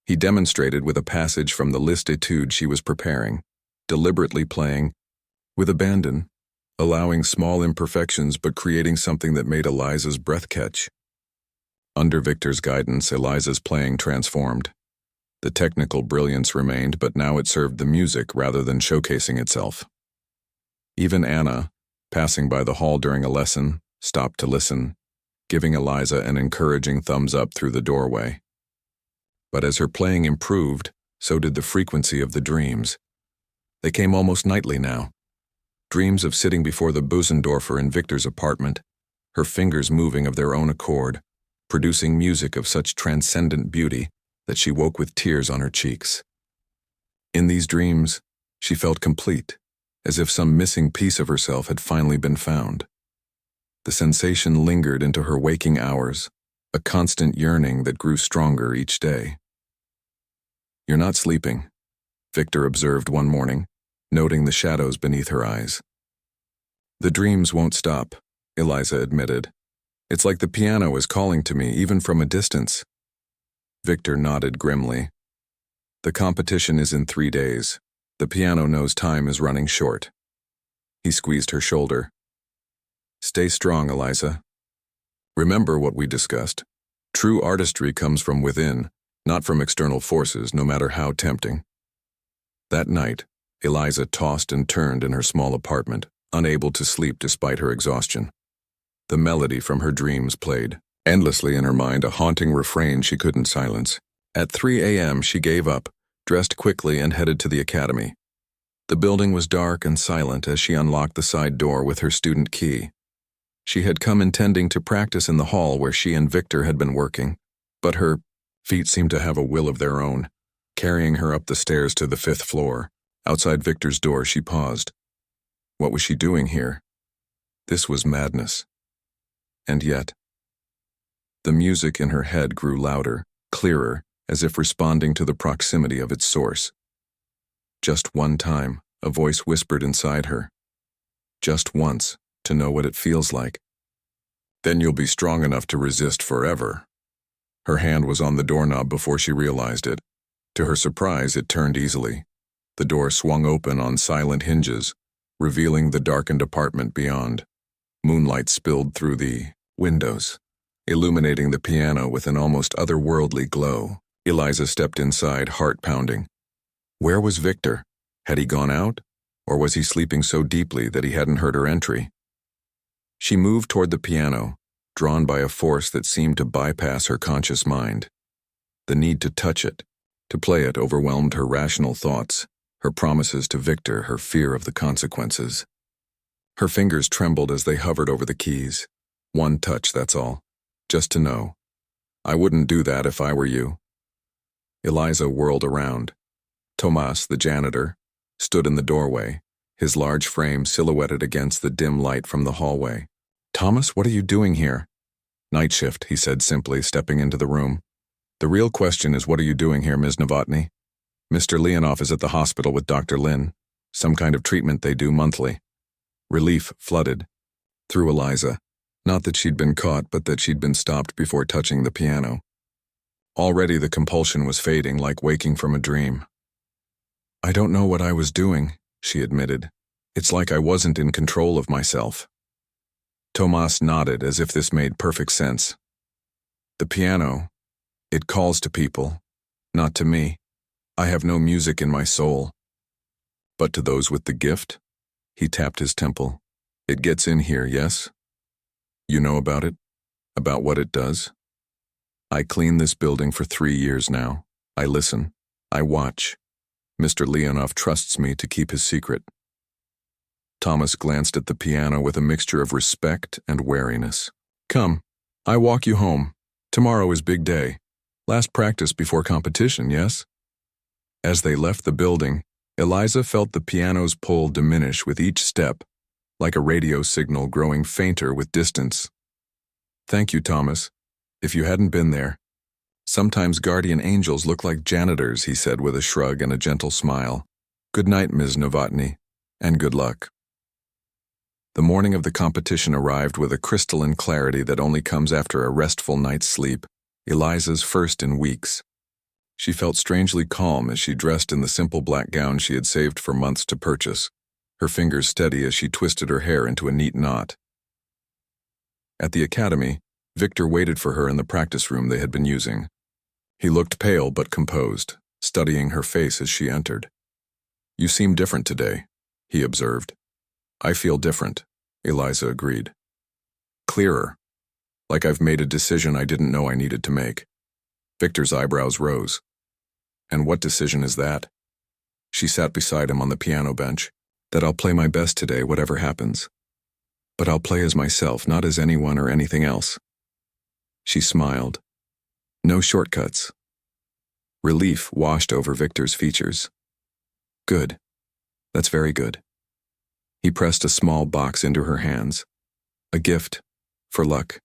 He demonstrated with a passage from the Liszt etude she was preparing, deliberately playing, with abandon, allowing small imperfections but creating something that made Eliza's breath catch. Under Victor's guidance, Eliza's playing transformed. The technical brilliance remained, but now it served the music rather than showcasing itself. Even Anna, passing by the hall during a lesson, stopped to listen, giving Eliza an encouraging thumbs up through the doorway. But as her playing improved, so did the frequency of the dreams. They came almost nightly now. Dreams of sitting before the Bösendorfer in Victor's apartment, her fingers moving of their own accord, producing music of such transcendent beauty that she woke with tears on her cheeks. In these dreams, she felt complete, as if some missing piece of herself had finally been found. The sensation lingered into her waking hours, a constant yearning that grew stronger each day. You're not sleeping, Victor observed one morning, noting the shadows beneath her eyes. The dreams won't stop, Eliza admitted. It's like the piano is calling to me, even from a distance. Victor nodded grimly. The competition is in 3 days. The piano knows time is running short. He squeezed her shoulder. Stay strong, Eliza. Remember what we discussed. True artistry comes from within, not from external forces, no matter how tempting. That night, Eliza tossed and turned in her small apartment, unable to sleep despite her exhaustion. The melody from her dreams played endlessly in her mind, a haunting refrain she couldn't silence. At 3 a.m., she gave up, dressed quickly, and headed to the academy. The building was dark and silent as she unlocked the side door with her student key. She had come intending to practice in the hall where she and Victor had been working, but her feet seemed to have a will of their own, carrying her up the stairs to the 5th floor. Outside Victor's door, she paused. What was she doing here? This was madness. And yet, the music in her head grew louder, clearer, as if responding to the proximity of its source. Just one time, a voice whispered inside her. Just once, to know what it feels like. Then you'll be strong enough to resist forever. Her hand was on the doorknob before she realized it. To her surprise, it turned easily. The door swung open on silent hinges, revealing the darkened apartment beyond. Moonlight spilled through the windows, illuminating the piano with an almost otherworldly glow. Eliza stepped inside, heart pounding. Where was Victor? Had he gone out? Or was he sleeping so deeply that he hadn't heard her entry? She moved toward the piano, drawn by a force that seemed to bypass her conscious mind. The need to touch it, to play it, overwhelmed her rational thoughts, her promises to Victor, her fear of the consequences. Her fingers trembled as they hovered over the keys. One touch, that's all. Just to know. I wouldn't do that if I were you. Eliza whirled around. Tomas, the janitor, stood in the doorway, his large frame silhouetted against the dim light from the hallway. "Thomas, what are you doing here?" "Night shift," he said simply, stepping into the room. "The real question is, what are you doing here, Ms. Novotny?" "Mr. Leonov is at the hospital with Dr. Lin. Some kind of treatment they do monthly." Relief flooded through Eliza. Not that she'd been caught, but that she'd been stopped before touching the piano. Already the compulsion was fading, like waking from a dream. "I don't know what I was doing," she admitted. "It's like I wasn't in control of myself." Tomas nodded as if this made perfect sense. "The piano, it calls to people, not to me. I have no music in my soul. But to those with the gift?" He tapped his temple. "It gets in here, yes? You know about it? About what it does? I clean this building for 3 years now. I listen. I watch. Mr. Leonov trusts me to keep his secret." Thomas glanced at the piano with a mixture of respect and wariness. "Come, I walk you home. Tomorrow is big day. Last practice before competition, yes?" As they left the building, Eliza felt the piano's pull diminish with each step, like a radio signal growing fainter with distance. "Thank you, Thomas. If you hadn't been there." "Sometimes guardian angels look like janitors," he said with a shrug and a gentle smile. "Good night, Ms. Novotny, and good luck." The morning of the competition arrived with a crystalline clarity that only comes after a restful night's sleep, Eliza's first in weeks. She felt strangely calm as she dressed in the simple black gown she had saved for months to purchase, her fingers steady as she twisted her hair into a neat knot. At the academy, Victor waited for her in the practice room they had been using. He looked pale but composed, studying her face as she entered. "You seem different today," he observed. "I feel different," Eliza agreed. "Clearer. Like I've made a decision I didn't know I needed to make." Victor's eyebrows rose. "And what decision is that?" She sat beside him on the piano bench. "That I'll play my best today, whatever happens. But I'll play as myself, not as anyone or anything else." She smiled. "No shortcuts." Relief washed over Victor's features. "Good. That's very good." He pressed a small box into her hands. "A gift, for luck."